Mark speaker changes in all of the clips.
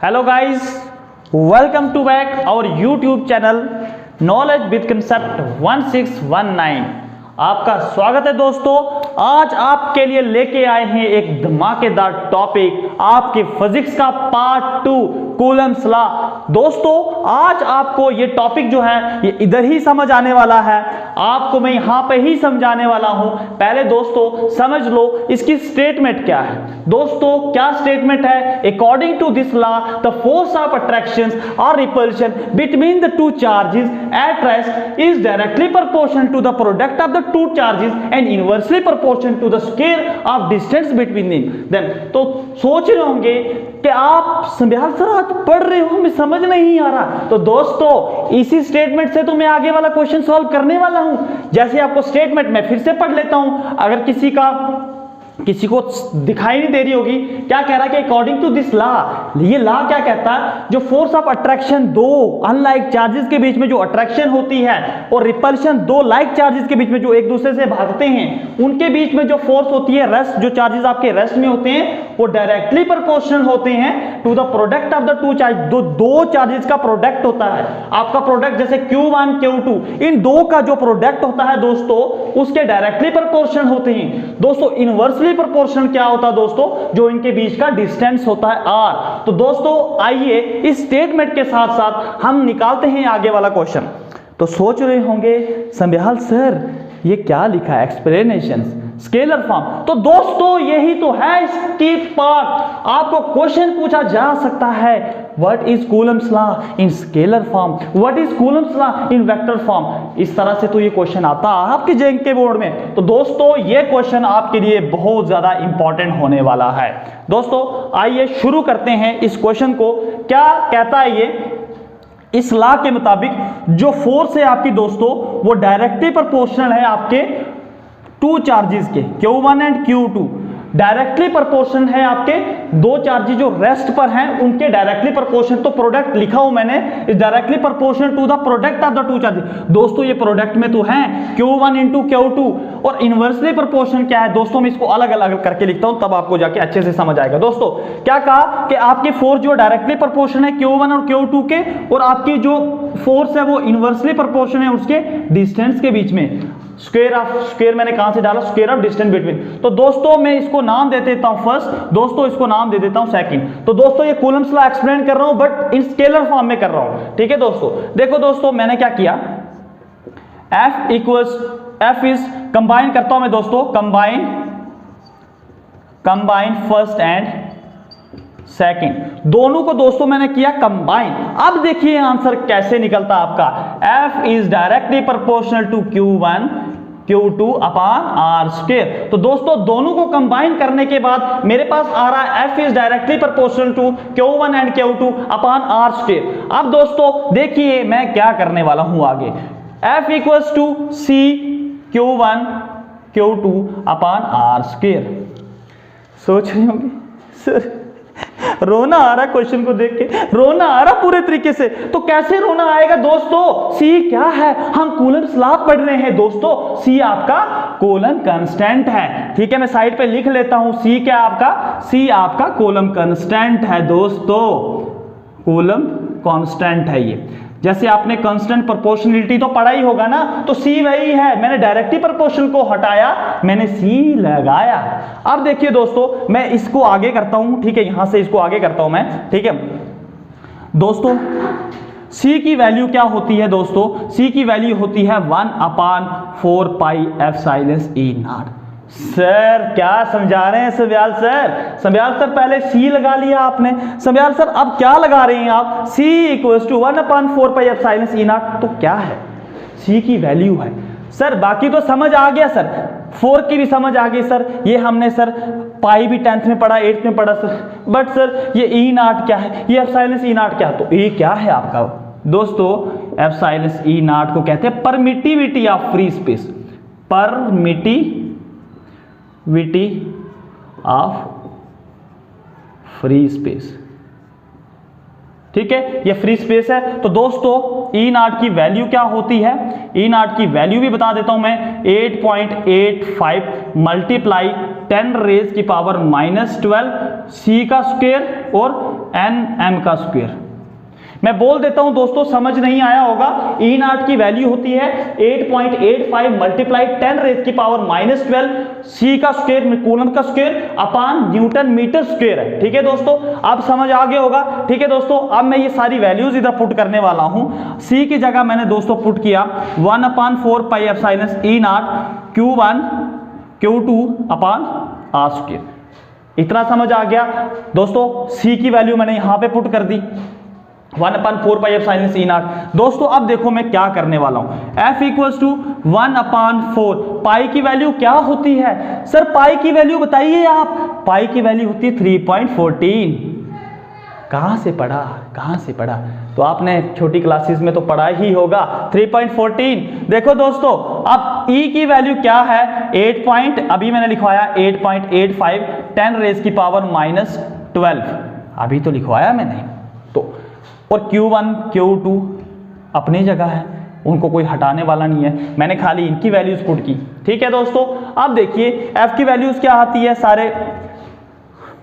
Speaker 1: Hello guys, welcome to back our YouTube channel knowledge with concept 1619। आपका स्वागत है दोस्तों। आज आपके लिए लेके आए हैं एक धमाकेदार टॉपिक, आपके फिजिक्स का पार्ट 2 कूलम्स लॉ। दोस्तों आज आपको ये टॉपिक जो है ये इधर ही समझ आने वाला है, आपको मैं यहाँ पे ही समझाने वाला हूँ। पहले दोस्तों समझ लो इसकी स्टेटमेंट क्या है। दोस्तों क्या स्टेटमेंट है? According to this law the force of attraction और repulsion between the two charges at rest is directly proportional to the product of the two charges and inversely proportional to the square of distance between them. तो सोच रहे होंगे कि आप Sambyal sir आज पढ़ रहे हो, हमें समझ नहीं आ रहा। तो दोस्तों इसी स्टेटमेंट से तो मैं आगे वाला क्वेश्चन सॉल्व करने वाला हूं। जैसे आपको स्टेटमेंट मैं फिर से पढ़ लेता हूं, अगर किसी को दिखाई नहीं दे रही होगी। क्या कह रहा है कि अकॉर्डिंग टू दिस लॉ, ये लॉ क्या कहता है, जो फोर्स ऑफ अट्रैक्शन दो अनलाइक चार्जेस के बीच में जो अट्रैक्शन होती है और रिपल्शन दो लाइक चार्जेस के बीच में जो एक दूसरे से भागते हैं, उनके बीच में जो फोर्स होती है रेस्ट, जो चार्जेस आपके रेस्ट में होते हैं वो डायरेक्टली प्रोपोर्शनल होते हैं to the product of the two charge. दो चार्जेस का प्रोडक्ट होता है आपका प्रोडक्ट, जैसे Q1 Q2, इन दो का जो प्रोडक्ट होता है दोस्तों उसके डायरेक्टली प्रोपोर्शनल होते हैं। दोस्तों इनवर्सली प्रोपोर्शनल क्या होता है दोस्तों? जो इनके बीच का डिस्टेंस होता है R। तो दोस्तों आइए इस स्टेटमेंट के साथ साथ हम निकालते हैं आगे वाला क्वेश्चन। तो सोच रहे होंगे संभ्याल सर ये क्या लिखा है, एक्सप्लेनेशन स्केलर फॉर्म। तो दोस्तों यही तो है इसकी पार्ट। आपको क्वेश्चन पूछा जा सकता है what is Coulomb's law in scalar form, what is Coulomb's law in vector form. इस तरह से तो ये क्वेश्चन आता है आपके जेईई के बोर्ड में। तो दोस्तों ये क्वेश्चन आपके लिए बहुत ज्यादा इंपॉर्टेंट होने वाला है। दोस्तों आइए शुरू करते हैं इस क्वेश्चन को। क्या कहता है ये? इस लॉ के मुताबिक जो फोर्स है आपकी दोस्तों वो डायरेक्टली प्रोपोर्शनल है आपके टू चार्जेस के Q1 and Q2, directly proportional है आपके दो चार्जेस जो रेस्ट पर हैं उनके डायरेक्टली प्रोपोर्शनल। तो प्रोडक्ट लिखा हूं मैंने is directly proportional to the product of the two charges. दोस्तों ये प्रोडक्ट में तो है Q1 इंटू Q2, और इनवर्सली प्रोपोर्शनल क्या है दोस्तों, मैं इसको अलग अलग करके लिखता हूं तब आपको जाके अच्छे से समझ आएगा। दोस्तों क्या कहा कि आपकी फोर्स जो डायरेक्टली प्रोपोर्शनल है Q1 और Q2 के, और आपकी जो फोर्स है वो इनवर्सली प्रोपोर्शनल है उसके डिस्टेंस के बीच में। स्क्वायर मैंने कहां से डाला? Square of distance between. तो दोस्तों मैं इसको नाम दे देता हूं फर्स्ट, दोस्तों इसको नाम दे देता हूं सेकंड। तो दोस्तों ये कूलम्स लॉ एक्सप्लेन कर रहा हूं बट इन स्केलर फॉर्म में कर रहा हूं, ठीक है दोस्तों। देखो दोस्तों मैंने क्या किया, F इज कंबाइन करता हूं मैं दोस्तों, कंबाइन फर्स्ट एंड सेकंड, दोनों को दोस्तों मैंने किया कंबाइन। अब देखिए आंसर कैसे निकलता आपका। F is directly proportional to Q1 Q2 upon R square. तो दोस्तों दोनों को कंबाइन करने के बाद मेरे पास आ रहा है F is directly proportional to Q1 and Q2 upon R square. अब दोस्तों देखिए मैं क्या करने वाला हूं आगे, F equals to C Q1 Q2 upon R square. सोच रहे होंगे सर रोना आ रहा क्वेश्चन को देख के, रोना आ रहा पूरे तरीके से। तो कैसे रोना आएगा दोस्तों? C क्या है? हम कूलम्स लॉ पढ़ रहे हैं दोस्तों। C आपका कूलम कांस्टेंट है, ठीक है। मैं साइड पे लिख लेता हूं, C क्या आपका? C आपका कूलम कांस्टेंट है दोस्तों, कूलम कांस्टेंट है ये। जैसे आपने कांस्टेंट प्रोपोर्शनलिटी तो पढ़ा ही होगा ना, तो C वही है। मैंने डायरेक्टली प्रोपोर्शनल को हटाया, मैंने C लगाया। अब देखिए दोस्तों मैं इसको आगे करता हूं, ठीक है, यहां से इसको आगे करता हूं मैं, ठीक है दोस्तों। C की वैल्यू क्या होती है दोस्तों? C की वैल्यू होती है 1/4 पाई एप्सिलॉन E0। सर क्या समझा रहे हैं संभ्याल सर? संभ्याल सर पहले C लगा लिया आपने, संभ्याल सर अब क्या लगा रहे हैं आप? C equals to 1/4 pi epsilon E0। तो क्या है? C की वैल्यू है सर। बाकी तो समझ आ गया सर, 4 की भी समझ आ गई सर, ये हमने सर पाई भी 10th में पढ़ा, 8th में पढ़ा सर। बट सर ये E0 क्या है, ये एप्सिलॉन E0 क्या? तो ये क्या है आपका दोस्तों? एप्सिलॉन E0 को कहते हैं permittivity of free space, permittivity of free space, ठीक है, ये फ्री स्पेस है। तो दोस्तों E0 की वैल्यू क्या होती है? E0 की वैल्यू भी बता देता हूं मैं, 8.85 मल्टीप्लाई 10 रेज की पावर -12 c का स्क्वायर और n m का स्क्वायर। मैं बोल देता हूं दोस्तों, समझ नहीं आया होगा। ई नॉट की वैल्यू होती है 8.85 मल्टीप्लाई 10 रेज की पावर -12 c का स्क्वायर कूलम का square upon newton metre square है। ठीक है दोस्तों, अब समझ आ गया होगा। ठीक है दोस्तों, अब मैं ये सारी वैल्यूज इधर पुट करने वाला हूं। c की जगह मैंने दोस्तों पुट किया 1/4 pi epsilon E naught Q1 Q2 अपान r स्क्वायर। इतना समझ आ गया दोस्तों। c की वैल्यू मैंने यहां पे पुट कर दी 1/4 पाई एप्सिलॉन ई नॉट। दोस्तों अब देखो मैं क्या करने वाला हूं, f इक्वल्स टू 1/4 पाई की वैल्यू क्या होती है सर? पाई की वैल्यू बताइए आप। पाई की वैल्यू होती है 3.14। कहां से पढ़ा? तो आपने छोटी क्लासेस में तो पढ़ा ही होगा 3.14। देखो दोस्तों, अब e की वैल्यू क्या है? 8 अभी मैंने लिखवाया 8.85 10 रेज की पावर -12 अभी तो लिखवाया मैंने। तो और Q1 Q2 अपनी जगह है, उनको कोई हटाने वाला नहीं है, मैंने खाली इनकी वैल्यूज पुट की। ठीक है दोस्तों, अब देखिए f की वैल्यूज क्या आती है, सारे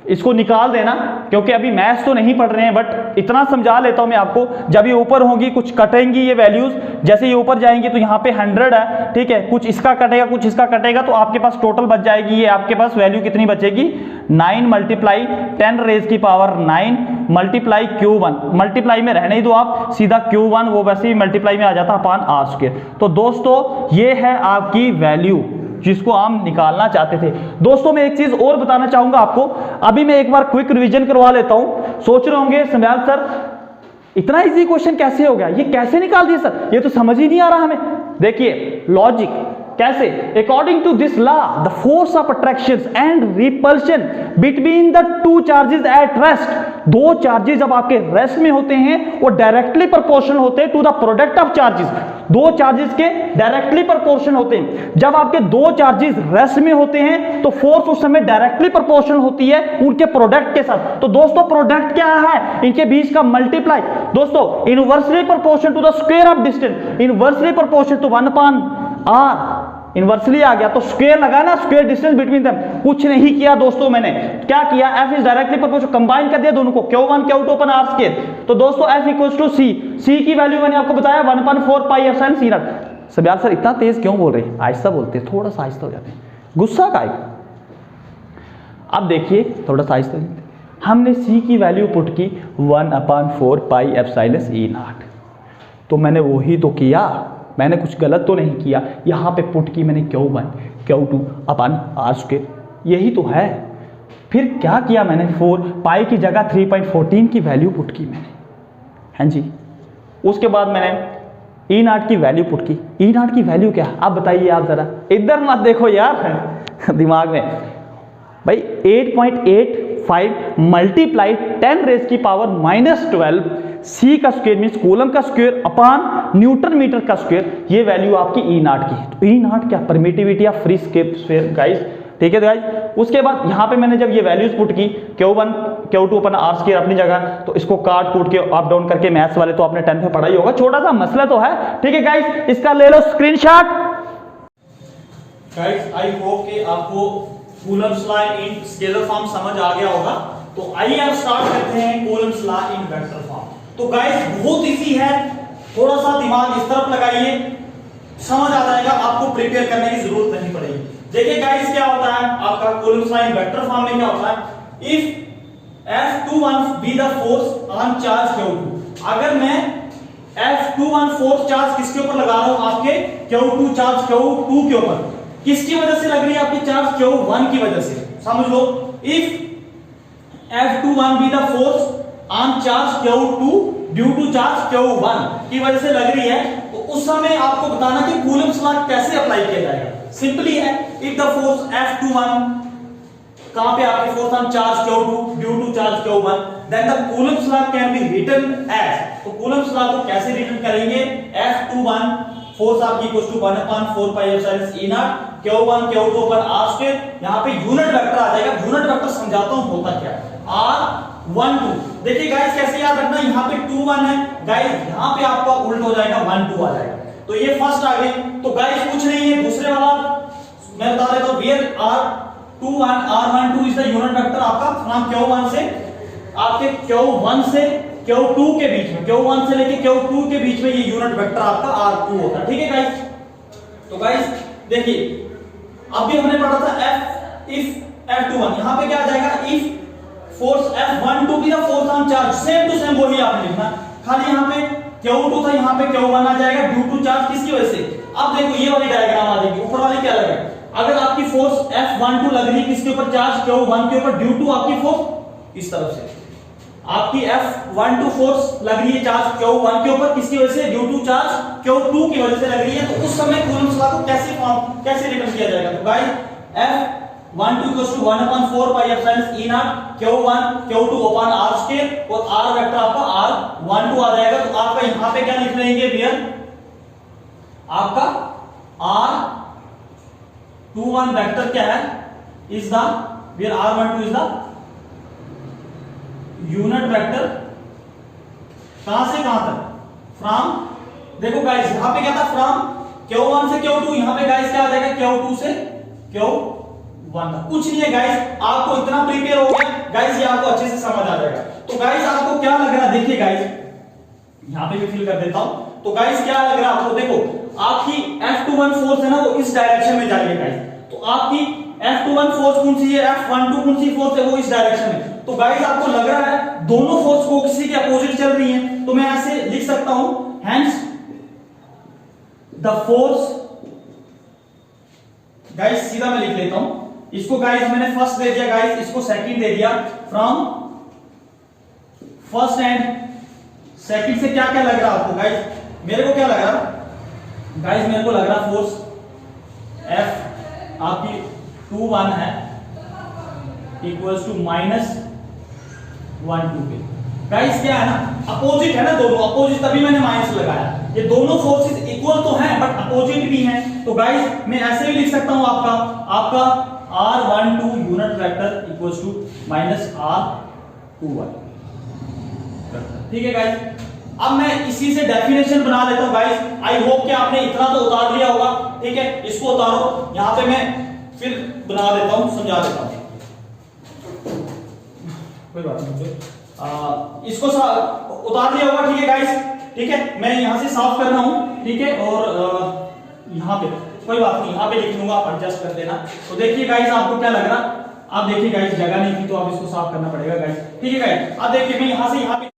Speaker 1: इसको निकाल देना, क्योंकि अभी मैथ्स तो नहीं पढ़ रहे हैं, बट इतना समझा लेता हूं मैं आपको। जब ये ऊपर होंगी कुछ कटेंगी ये वैल्यूज, जैसे ये ऊपर जाएंगी तो यहाँ पे 100 है, ठीक है, कुछ इसका कटेगा कुछ इसका कटेगा, तो आपके पास टोटल बच जाएगी। ये आपके पास वैल्यू कितनी बचेगी? 9 मल्टीप्लाई 10 रेज की पावर 9 मल्टीप्लाई Q1, मल्टीप्लाई में रहने ही दो आप, सीधा Q1 वो वैसे ही मल्टीप्लाई में आ जाता अपान r स्क्वायर। तो दोस्तों ये है आपकी वैल्यू जिसको हम निकालना चाहते थे। दोस्तों मैं एक चीज और बताना चाहूंगा आपको, अभी मैं एक बार क्विक रिवीजन करवा लेता हूं। सोच रहे होंगे समयाल सर इतना इजी क्वेश्चन कैसे हो गया, ये कैसे निकाल दिया सर, ये तो समझ ही नहीं आ रहा हमें। देखिए लॉजिक कैसे, according to this law the force of attraction and repulsion between the two charges at rest, दो चार्जेस जब आपके रेस्ट में होते हैं वो डायरेक्टली प्रोपोर्शनल होते हैं to the product of charges, दो चार्जेस के डायरेक्टली प्रोपोर्शनल होते हैं। जब आपके दो चार्जेस रेस्ट में होते हैं तो फोर्स उस समय डायरेक्टली प्रोपोर्शनल होती है उनके प्रोडक्ट के साथ। तो दोस्तों प्रोडक्ट क्या है? इनके बीच का मल्टीप्लाई। दोस्तों inversely proportional to the square of distance, inversely proportional to 1/r, inversely आ गया तो स्क्वायर लगा ना, स्क्वायर डिस्टेंस बिटवीन देम। कुछ नहीं किया दोस्तों, मैंने क्या किया, f is directly proportional, combine कर दिया दोनों को, Q1 Q2 अपन r स्क्वायर। तो दोस्तों f इक्वल्स टू c की वैल्यू मैंने आपको बताया 1/4 पाई एप्सिलॉन c नॉट। सब यार सर इतना तेज क्यों बोल रहे हैं, आहिस्ता बोलते हैं, थोड़ा सा आहिस्ता हो जाते हैं, गुस्सा का है। अब देखिए थोड़ा सा आहिस्ता, हमने c की वैल्यू पुट की 1/4 पाई एप्सिलॉन e नॉट, तो मैंने वही तो किया, मैंने कुछ गलत तो नहीं किया। यहाँ पे पुट की मैंने Q1 Q2 अपन r स्क्वायर, यही तो है। फिर क्या किया मैंने, 4 पाई की जगह 3.14 की वैल्यू पुट की मैंने, हाँ जी। उसके बाद मैंने ई नॉट की वैल्यू पुट की। ई नॉट की वैल्यू क्या, आप बताइए, आप जरा इधर मत देखो यार दिमाग में भाई। 8.85 मल्टीप्लाई 10 रेज की पावर -12 c का स्क्वायर मीन्स कूलम का स्क्वायर अपान न्यूटन मीटर का स्क्वायर, ये वैल्यू आपकी ई नॉट की है। तो ई नॉट क्या, permittivity of free sphere guys, ठीक है गाइस। उसके बाद यहाँ पे मैंने जब ये वैल्यूज पुट की Q1 Q2 अपन r स्क्वायर अपनी जगह, तो इसको काट कूट के अप डाउन करके, मैथ्स वाले तो आपने 10th में पढ़ा ही होगा, छोटा सा मसला तो है, ठीक है गाइस। इसका ले लो स्क्रीनशॉट। गाइस आई होप कि आपको Coulomb's law in scalar form समझ आ गया होगा। तो आइए अब स्टार्ट करते हैं Coulomb's law in vector form. तो गाइस बहुत इजी है, थोड़ा सा दिमाग इस तरफ लगाइए, समझ आ जाएगा, आपको प्रिपेयर करने की जरूरत नहीं पड़ेगी। देखिए गाइस क्या होता है आपका Coulomb's law in vector form में क्या होता है, if F21 be the force on charge Q2, अगर मैं F21 फोर्स चार्ज किसके ऊपर लगा रहा हूं, आपके Q2 चार्ज Q2 के ऊपर, किसकी वजह से लग रही है, आपकी चार्ज Q1 की वजह से, समझ लो। If F21 be the force on charge Q2 due to charge Q1 की वजह से लग रही है, तो उस समय आपको बताना कि कूलम्स लॉ कैसे अप्लाई किया जाएगा। सिंपली है, इफ द फोर्स F21 कहां पे आपके force on charge Q2 due to charge Q1, then the Coulomb's law can be written as, तो कूलम्स लॉ को कैसे रिटन करेंगे, F21 फोर्स आपकी equal to 1/4 pi epsilon E naught Q1 Q2 पर r square, यहां पे unit vector आ जाएगा। Unit vector समझाता हूं होता क्या है, r12। देखिए गाइस कैसे याद रखना, यहां पे 2 1 है गाइस, यहां पे आपका उल्ट हो जाएगा 1 2 आ जाएगा। तो ये फर्स्ट आ गई। तो गाइस कुछ नहीं है, दूसरे वाला मैं बता देता हूं, where r Q1 R12 is the unit vector आपका फ्रॉम Q1 से आपके Q1 से Q2 के बीच में, Q1 से लेके Q2 के बीच में ये यूनिट वेक्टर आपका R2 होता है। ठीक है गाइस, तो गाइस देखिए अभी हमने पढ़ा था इफ F21, यहां पे क्या आ जाएगा, इफ फोर्स F12 की the force on charge, same to same वही आपने लिखना, खाली यहां पे Q2 था, यहां पे Q1 आ जाएगा ड्यू टू चार्ज, किसकी वजह से। अब देखो ये वाली डायग्राम आ जाएगी, ऊपर वाली क्या लग रहा है, अगर आपकी फोर्स F12 लग रही है किसके ऊपर, चार्ज Q1 के ऊपर, ड्यू टू आपकी फोर्स इस तरफ से, आपकी F12 फोर्स लग रही है चार्ज Q1 के ऊपर, किसकी वजह से, ड्यू टू चार्ज Q2 की वजह से लग रही है। तो उस समय कूलम्ब्स लॉ को कैसे रिटर्न किया जाएगा, तो guys F12 = 1/4 pi epsilon E0 Q1 Q2 upon R square, और R वेक्टर आपका R12 आ जाएगा। तो आपका यहां पे क्या लिख लेंगे भैया, आपका R21 वेक्टर क्या है, is the where R12 is the unit vector कहां से कहां तक, फ्रॉम, देखो गाइस यहां पे क्या था, फ्रॉम Q1 से Q2, यहां पे गाइस क्या आ जाएगा, Q2 से Q1 तक। कुछ नहीं है गाइस, आपको इतना प्रिपेयर हो गया गाइस, ये आपको अच्छे से समझ आ जाएगा। तो गाइस आपको क्या लग रहा है, देखिए गाइस यहां पे भी फिल कर देता हूं। तो गाइस क्या लग रहा है आपको, देखो आपकी F21 फोर्स है ना वो इस डायरेक्शन में जा रही है गाइस, तो आपकी F21 फोर्स कौन सी है, F12 कौन सी फोर्स है, वो इस डायरेक्शन में। तो गाइस आपको लग रहा है दोनों फोर्स को किसी के अपोजिट चल रही हैं, तो मैं ऐसे लिख सकता हूं, हेंस द फोर्स, गाइस सीधा मैं लिख लेता हूं इसको, गाइस मैंने फर्स्ट दे दिया गाइस, इसको सेकंड दे दिया, फ्रॉम फर्स्ट एंड सेकंड से क्या क्या लग रहा है आपको गाइस, मेरे को क्या लग रहा गाइस, मेरे को लग रहा फोर्स F आपकी 21 है इक्वल्स टू -1 2 पे। गाइस क्या है ना, अपोजिट है ना दोनों, अपोजिट तभी मैंने माइनस लगाया, ये दोनों फोर्सेस इक्वल तो हैं बट अपोजिट भी हैं। तो गाइस मैं ऐसे भी लिख सकता हूं, आपका R12 unit vector equals to -R21, ठीक है गाइस। अब मैं इसी से डेफिनेशन बना लेता हूं गाइस, आई होप कि आपने इतना तो उतार लिया होगा, ठीक है, इसको उतारो, यहां पे मैं फिर बना देता हूं, समझा देता हूं, कोई बात नहीं, इसको उतार लिया होगा, ठीक है गाइस, ठीक है, मैं यहां से साफ कर रहा हूं, ठीक है, और यहां पे कोई बात नहीं, यहां पे लिख लूंगा, आप एडजस्ट कर देना। तो देखिए गाइस आपको क्या लग रहा, आप देखिए गाइस जगह नहीं थी तो आप इसको साफ करना पड़ेगा गाइस, ठीक है गाइस। अब देखिए मैं यहां से यहां पे